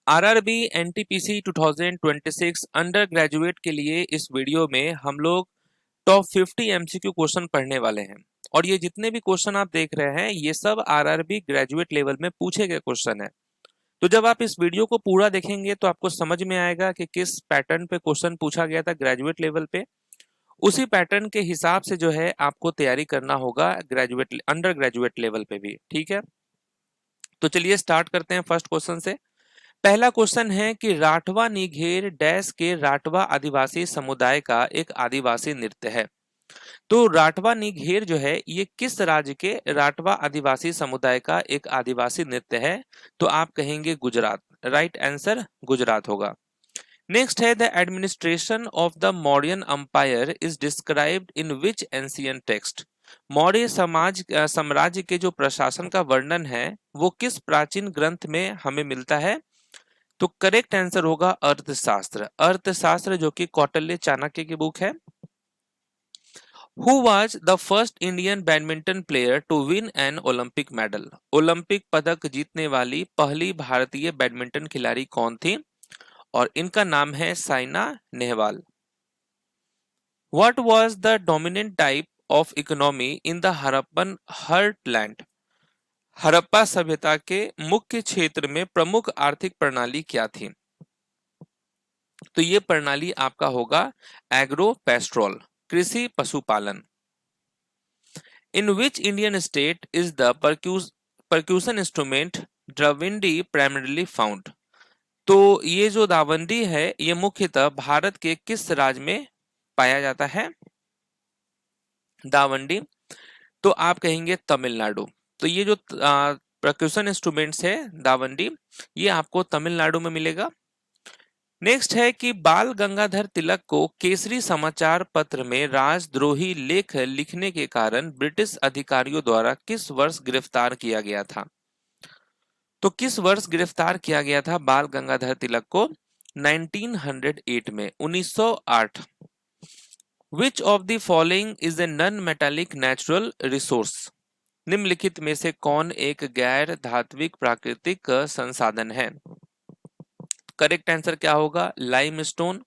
RRB NTPC 2026 under graduate के लिए इस वीडियो में हम लोग टॉप 50 एमसीक्यू क्वेश्चन पढ़ने वाले हैं। और ये जितने भी क्वेश्चन आप देख रहे हैं ये सब आरआरबी ग्रेजुएट लेवल में पूछे गए क्वेश्चन है। तो जब आप इस वीडियो को पूरा देखेंगे तो आपको समझ में आएगा कि किस पैटर्न पे क्वेश्चन पूछा गया था ग्रेजुएट लेवल पे। उसी पैटर्न के हिसाब से जो है आपको तैयारी करना होगा ग्रेजुएट अंडर ग्रेजुएट लेवल पे भी। ठीक है, तो चलिए स्टार्ट करते हैं फर्स्ट क्वेश्चन से। पहला क्वेश्चन है कि राठवा निघेर डैश के राठवा आदिवासी समुदाय का एक आदिवासी नृत्य है। तो राठवा निघेर जो है ये किस राज्य के राठवा आदिवासी समुदाय का एक आदिवासी नृत्य है? तो आप कहेंगे गुजरात। राइट आंसर गुजरात होगा। नेक्स्ट है the administration of the Mauryan umpire is described in which ancient text. Maurya साम्राज्य के जो प्रशासन का वर्णन है वो किस प्राचीन ग्रंथ में हमें मिलता है? तो करेक्ट आंसर होगा अर्थशास्त्र। अर्थशास्त्र जो कि कौटिल्य चाणक्य की बुक है। Who was the first Indian badminton player to win an Olympic medal? Olympic पदक जीतने वाली पहली भारतीय बैडमिंटन खिलाड़ी कौन थी? और इनका नाम है Saina Nehwal. What was the dominant type of economy in the Harappan heartland? Harappa सभ्यता के मुख्य क्षेत्र में प्रमुख आर्थिक प्रणाली क्या थी? तो ये प्रणाली आपका होगा एग्रो पेस्ट्रोल, कृषि पशुपालन। In which Indian state is the percussion instrument द्रविडी प्राइमरीली फाउंड? तो ये जो दावंडी है ये मुख्यतः भारत के किस राज्य में पाया जाता है? दावंडी, तो आप कहेंगे तमिलनाडु। तो ये जो परक्यूशन इंस्ट्रूमेंट्स है दावंडी ये आपको तमिलनाडु में मिलेगा। नेक्स्ट है कि बाल गंगाधर तिलक को केसरी समाचार पत्र में राजद्रोही लेख लिखने के कारण ब्रिटिश अधिकारियों द्वारा किस वर्ष गिरफ्तार किया गया था? तो किस वर्ष गिरफ्तार किया गया था बाल गंगाधर तिलक को? 1908 में, 1908। विच of the following is a non metallic natural resource? निम्नलिखित में से कौन एक गैर धात्विक प्राकृतिक संसाधन है? करेक्ट आंसर क्या होगा? Limestone.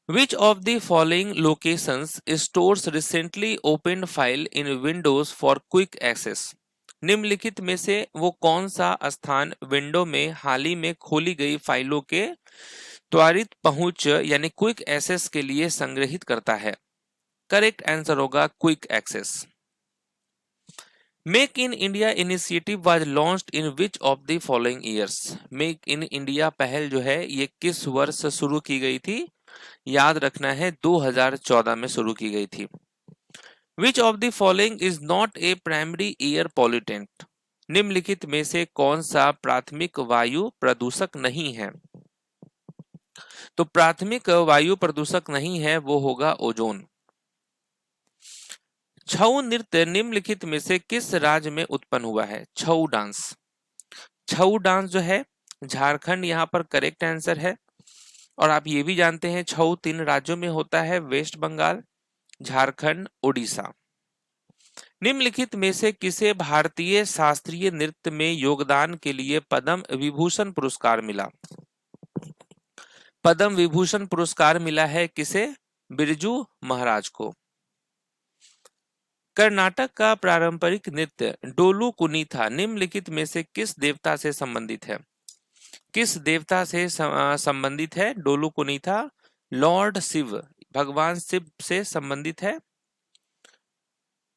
Which of the following locations stores recently opened file in Windows for quick access? निम्नलिखित में से वो कौन सा स्थान विंडो में हाल ही में खोली गई फाइलों के त्वरित पहुंच यानी क्विक एक्सेस के लिए संग्रहित करता है? करेक्ट आंसर होगा quick access. Make in India initiative was launched in which of the following years? Make in India पहल जो है ये किस वर्ष शुरू की गई थी? याद रखना है 2014 में शुरू की गई थी। विच of the following is not a primary air pollutant? निम्नलिखित में से कौन सा प्राथमिक वायु प्रदूषक नहीं है? तो प्राथमिक वायु प्रदूषक नहीं है वो होगा ओजोन। छऊ नृत्य निम्नलिखित में से किस राज्य में उत्पन्न हुआ है? छऊ डांस। छऊ डांस जो है झारखंड यहाँ पर करेक्ट आंसर है। और आप ये भी जानते हैं छऊ 3 राज्यों में होता है, वेस्ट बंगाल, झारखंड, उड़ीसा। निम्नलिखित में से किसे भारतीय शास्त्रीय नृत्य में योगदान के लिए पद्म विभूषण पुरस्कार मिला? पद्म विभूषण पुरस्कार मिला है किसे? बिरजू महाराज को। कर्नाटक का पारंपरिक नृत्य डोलू कुनीथा निम्नलिखित में से किस देवता से संबंधित है? किस देवता से संबंधित है डोलू कुनीथा? लॉर्ड शिव, भगवान शिव से संबंधित है।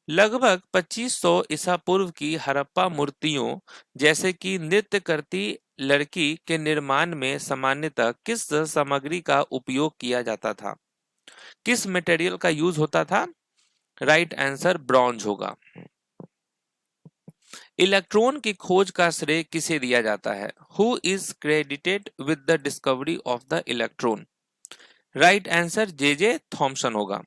लगभग 2500 ईसा पूर्व की हड़प्पा मूर्तियों जैसे कि नृत्य करती लड़की के निर्माण में सामान्यतः किस सामग्री का उपयोग किया जाता था? किस मटेरियल का यूज होता था? राइट आंसर ब्रॉन्ज होगा। इलेक्ट्रॉन की खोज का श्रेय किसे दिया जाता है? Who is credited with the discovery of the electron? Right answer J Thomson होगा।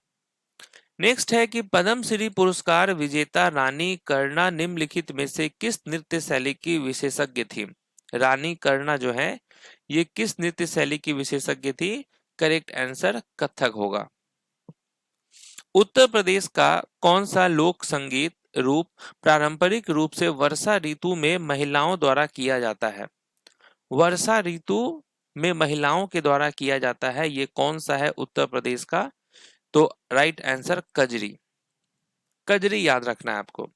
नेक्स्ट है कि पद्मश्री पुरस्कार विजेता रानी कर्णा निम्नलिखित में से किस नृत्य शैली की विशेषज्ञ थी? रानी कर्णा जो है ये किस नृत्य शैली की विशेषज्ञ थी? करेक्ट आंसर कथक होगा। उत्तर प्रदेश का कौन सा लोक संगीत रूप पारंपरिक रूप से वर्षा ऋतु में महिलाओं द्वारा किया जाता है? वर्षा ऋतु में महिलाओं के द्वारा किया जाता है, ये कौन सा है उत्तर प्रदेश का? तो राइट आंसर कजरी। कजरी याद रखना है आपको।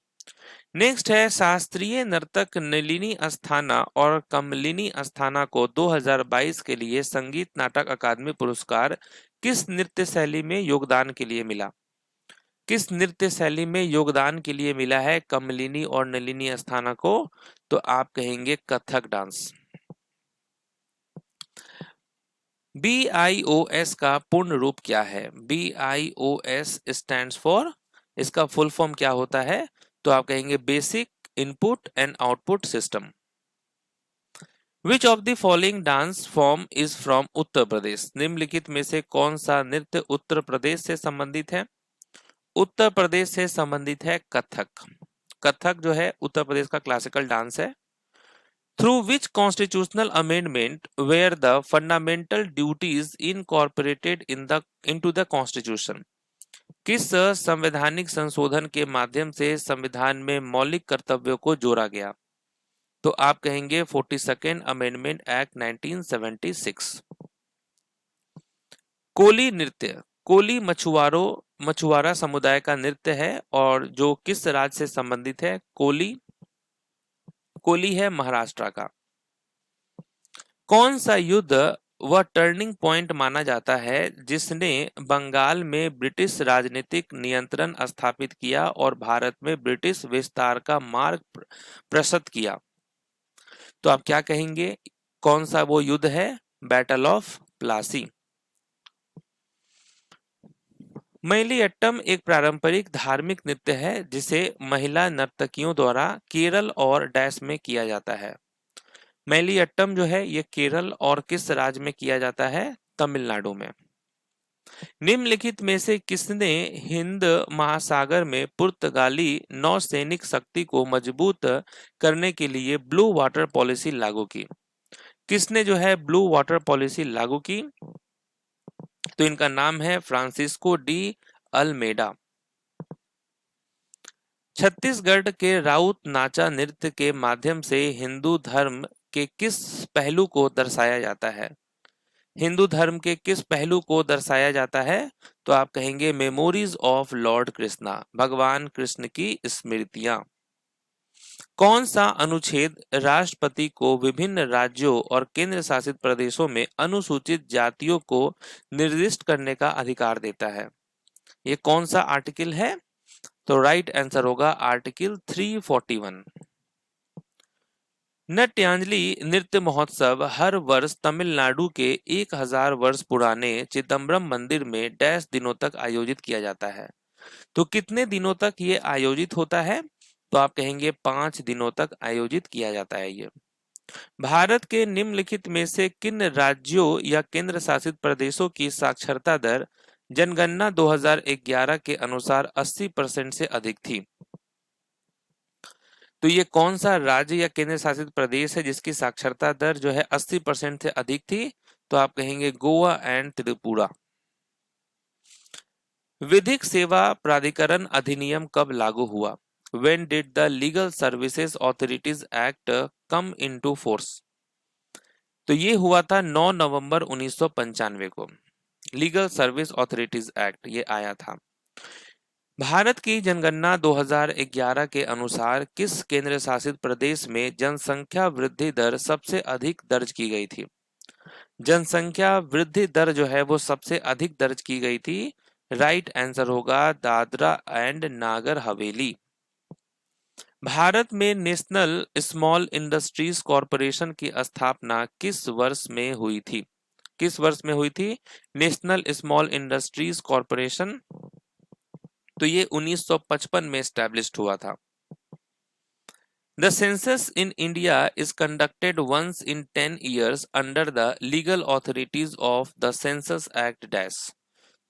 नेक्स्ट है शास्त्रीय नर्तक नलिनी अस्थाना और कमलिनी अस्थाना को 2022 के लिए संगीत नाटक अकादमी पुरस्कार किस नृत्य शैली में योगदान के लिए मिला? किस नृत्य शैली में योगदान के लिए मिला है कमलिनी और नलिनी अस्थाना को? तो आप कहेंगे कथक डांस। BIOS का पूर्ण रूप क्या है? BIOS स्टैंड्स फॉर, इसका फुल फॉर्म क्या होता है? तो आप कहेंगे basic input and output system. Which of the following dance form is from Uttar Pradesh? निम्नलिखित में से कौन सा नृत्य उत्तर प्रदेश से संबंधित है? उत्तर प्रदेश से संबंधित है कथक। कथक जो है उत्तर प्रदेश का क्लासिकल डांस है। Through which constitutional amendment were the fundamental duties incorporated into the constitution? किस संवैधानिक संशोधन के माध्यम से संविधान में मौलिक कर्तव्यों को जोड़ा गया? तो आप कहेंगे 42nd अमेंडमेंट एक्ट 1976। कोली नृत्य, कोली मछुआरा समुदाय का नृत्य है और जो किस राज्य से संबंधित है? कोली है महाराष्ट्र का। कौन सा युद्ध वह टर्निंग पॉइंट माना जाता है जिसने बंगाल में ब्रिटिश राजनीतिक नियंत्रण स्थापित किया और भारत में ब्रिटिश विस्तार का मार्ग प्रशस्त किया? तो आप क्या कहेंगे? कौन सा वो युद्ध है? Battle of Plassey. मैलियट्टम एक पारंपरिक धार्मिक नृत्य है जिसे महिला नर्तकियों द्वारा केरल और डैश में किया जाता है। मैलियट्टम जो है ये केरल और किस राज्य में किया जाता है? तमिलनाडु में। निम्नलिखित में से किसने हिंद महासागर में पुर्तगाली नौसैनिक शक्ति को मजबूत करने के लिए ब्लू वाटर पॉलिसी लागू की? किसने जो है ब्लू वाटर पॉलिसी लागू की? तो इनका नाम है फ्रांसिस्को डी अल्मेडा। छत्तीसगढ़ के राउत नाचा नृत्य के माध्यम से हिंदू धर्म के किस पहलू को दर्शाया जाता है? हिंदू धर्म के किस पहलू को दर्शाया जाता है? तो आप कहेंगे मेमोरीज ऑफ लॉर्ड कृष्णा, भगवान कृष्ण की स्मृतियां। कौन सा अनुच्छेद राष्ट्रपति को विभिन्न राज्यों और केंद्र शासित प्रदेशों में अनुसूचित जातियों को निर्दिष्ट करने का अधिकार देता है? ये कौन सा आर्टिकल है? तो राइट आंसर होगा आर्टिकल 341। नट्यांजलि नृत्य महोत्सव हर वर्ष तमिलनाडु के 1000 वर्ष पुराने चिदम्बरम मंदिर में डैश दिनों तक आयोजित किया जाता है। तो कितने दिनों तक ये आयोजित होता है? तो आप कहेंगे 5 दिनों तक आयोजित किया जाता है ये। भारत के निम्नलिखित में से किन राज्यों या केंद्र शासित प्रदेशों की साक्षरता दर जनगणना 2011 के अनुसार 80% से अधिक थी? तो ये कौन सा राज्य या केंद्र शासित प्रदेश है जिसकी साक्षरता दर जो है 80% से अधिक थी? तो आप कहेंगे गोवा एंड त्रिपुरा। विधिक सेवा प्राधिकरण अधिनियम कब लागू हुआ? When did the Legal Services Authorities Act come into force? तो ये हुआ था 9 नवंबर 1995 को। लीगल सर्विस ऑथोरिटीज एक्ट ये आया था। भारत की जनगणना 2011 के अनुसार किस केंद्र शासित प्रदेश में जनसंख्या वृद्धि दर सबसे अधिक दर्ज की गई थी? जनसंख्या वृद्धि दर जो है वो सबसे अधिक दर्ज की गई थी। राइट आंसर होगा दादरा एंड नागर हवेली। भारत में नेशनल स्मॉल इंडस्ट्रीज कॉरपोरेशन की स्थापना किस वर्ष में हुई थी? किस वर्ष में हुई थी नेशनल स्मॉल इंडस्ट्रीज कॉरपोरेशन? तो ये 1955 में एस्टैब्लिश्ड हुआ था। The census in India is conducted once in 10 years under the legal authorities of the Census Act dash।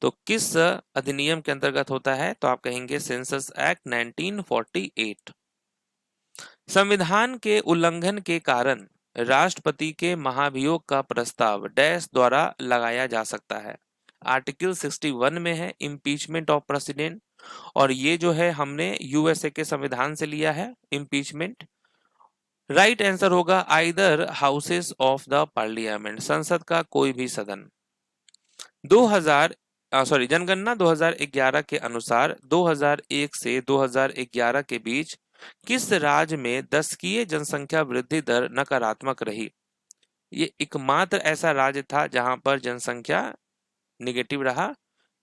तो किस अधिनियम के अंतर्गत होता है? तो आप कहेंगे सेंसस एक्ट 1948। संविधान के उल्लंघन के कारण राष्ट्रपति के महाभियोग का प्रस्ताव डैश द्वारा लगाया जा सकता है? आर्टिकल 61 में है इम्पीचमेंट ऑफ प्रेसिडेंट, और ये जो है हमने यूएसए के संविधान से लिया है इम्पीचमेंट। राइट आंसर होगा either houses of the parliament, संसद का कोई भी सदन। 2000 जनगणना 2011 के अनुसार 2001 से 2011 के बीच किस राज्य में दशकीय जनसंख्या वृद्धि दर नकारात्मक रही? ये एकमात्र ऐसा राज्य था जहां पर जनसंख्या निगेटिव रहा।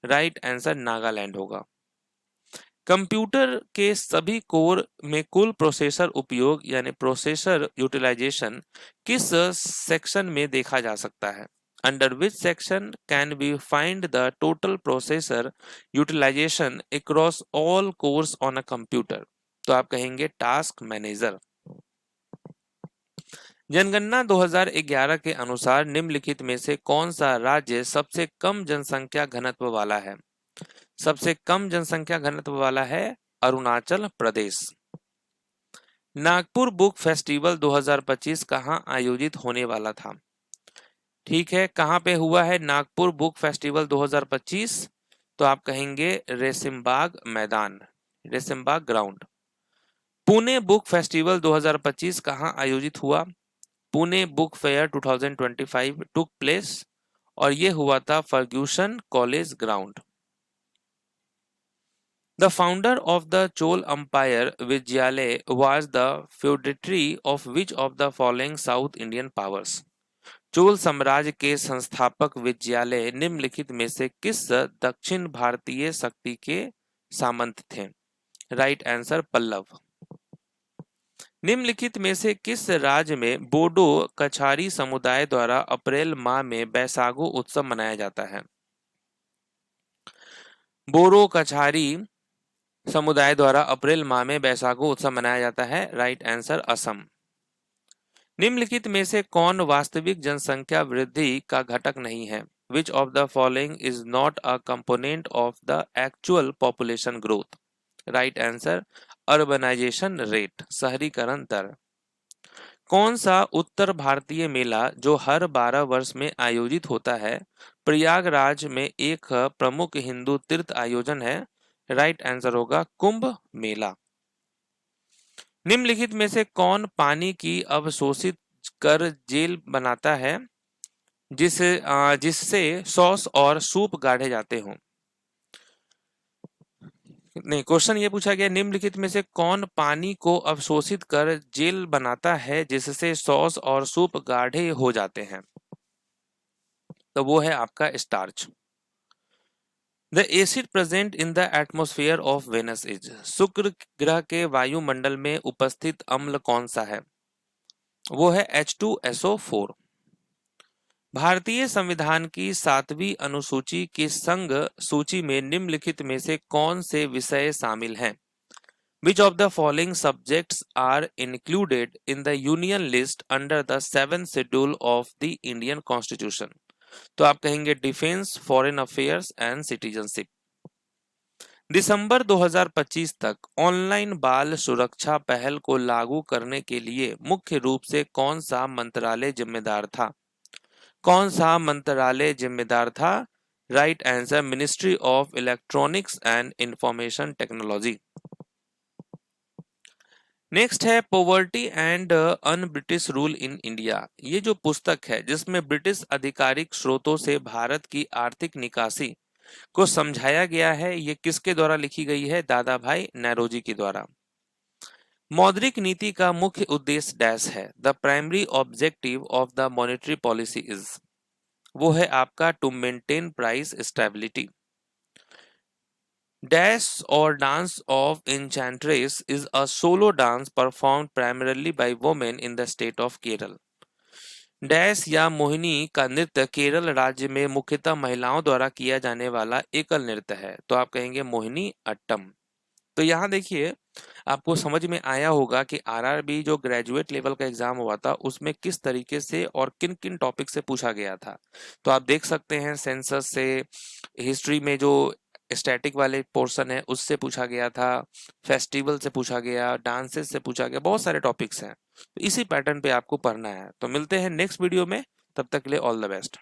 राइट आंसर नागालैंड होगा। कंप्यूटर के सभी कोर में कुल प्रोसेसर उपयोग यानी प्रोसेसर यूटिलाइजेशन किस सेक्शन में देखा जा सकता है? Under which section can we find the total processor utilization across all cores on a computer? तो आप कहेंगे टास्क मैनेजर। जनगणना 2011 के अनुसार निम्नलिखित में से कौन सा राज्य सबसे कम जनसंख्या घनत्व वाला है? सबसे कम जनसंख्या घनत्व वाला है अरुणाचल प्रदेश। नागपुर बुक फेस्टिवल 2025 कहां आयोजित होने वाला था? ठीक है, कहां पे हुआ है नागपुर बुक फेस्टिवल 2025? तो आप कहेंगे रेसिमबाग मैदान, Reshimbagh ground. Pune book festival 2025 कहां आयोजित हुआ? Pune book fair 2025 took place और ये हुआ था Fergusson college ground. The founder of the Chol Empire, Vijayalaya, was the feudatory of which of the following South Indian powers? Chola साम्राज्य के संस्थापक विजयालय निम्नलिखित में से किस दक्षिण भारतीय शक्ति के सामंत थे? Right answer Pallava. निम्नलिखित में से किस राज्य में बोडो कछारी समुदाय द्वारा अप्रैल माह में बैसागु उत्सव मनाया जाता है? बोरो कछारी समुदाय द्वारा अप्रैल माह में बैसागु उत्सव मनाया जाता है। Right answer Assam. निम्नलिखित में से कौन वास्तविक जनसंख्या वृद्धि का घटक नहीं है? Which of the following is not a component of the actual population growth? Right answer urbanization rate, शहरीकरण दर। कौन सा उत्तर भारतीय मेला जो हर 12 वर्ष में आयोजित होता है प्रयागराज में एक प्रमुख हिंदू तीर्थ आयोजन है? राइट आंसर होगा कुंभ मेला। निम्नलिखित में से कौन पानी की अवशोषित कर जेल बनाता है जिससे सॉस और सूप गाढ़े जाते हों? नहीं, क्वेश्चन ये पूछा गया निम्नलिखित में से कौन पानी को अवशोषित कर जेल बनाता है जिससे सॉस और सूप गाढ़े हो जाते हैं? तो वो है आपका starch. The acid present in the atmosphere of Venus is? शुक्र ग्रह के वायुमंडल में उपस्थित अम्ल कौन सा है? वो है H2SO4। भारतीय संविधान की 7वीं अनुसूची की संघ सूची में निम्नलिखित में से कौन से विषय शामिल हैं? Which of the following subjects are included in the Union list under the 7th schedule of the Indian Constitution? तो आप कहेंगे defence, foreign affairs and citizenship. दिसंबर 2025 तक ऑनलाइन बाल सुरक्षा पहल को लागू करने के लिए मुख्य रूप से कौन सा मंत्रालय जिम्मेदार था? कौन सा मंत्रालय जिम्मेदार था? Right answer ministry of electronics and information technology. Next है poverty and un British rule in India. ये जो पुस्तक है जिसमें ब्रिटिश आधिकारिक स्रोतों से भारत की आर्थिक निकासी को समझाया गया है, ये किसके द्वारा लिखी गई है? दादा भाई नौरोजी के द्वारा। मौद्रिक नीति का मुख्य उद्देश्य डैश है? The primary objective of the monetary policy is? वो है आपका to maintain price stability. Dash or Dance of Enchantress is a solo dance performed primarily by women in the state of Kerala. Dash या मोहिनी का नृत्य केरल राज्य में मुख्यतः महिलाओं द्वारा किया जाने वाला एकल नृत्य है। तो आप कहेंगे मोहिनी अट्टम। तो यहाँ देखिए आपको समझ में आया होगा कि आरआरबी जो ग्रेजुएट लेवल का एग्जाम हुआ था उसमें किस तरीके से और किन किन टॉपिक से पूछा गया था। तो आप देख सकते हैं सेंसस से, हिस्ट्री में जो स्टैटिक वाले पोर्शन है उससे पूछा गया था, फेस्टिवल से पूछा गया, डांसेस से पूछा गया, बहुत सारे टॉपिक्स हैं। तो इसी पैटर्न पे आपको पढ़ना है। तो मिलते हैं नेक्स्ट वीडियो में, तब तक के लिए ऑल द बेस्ट।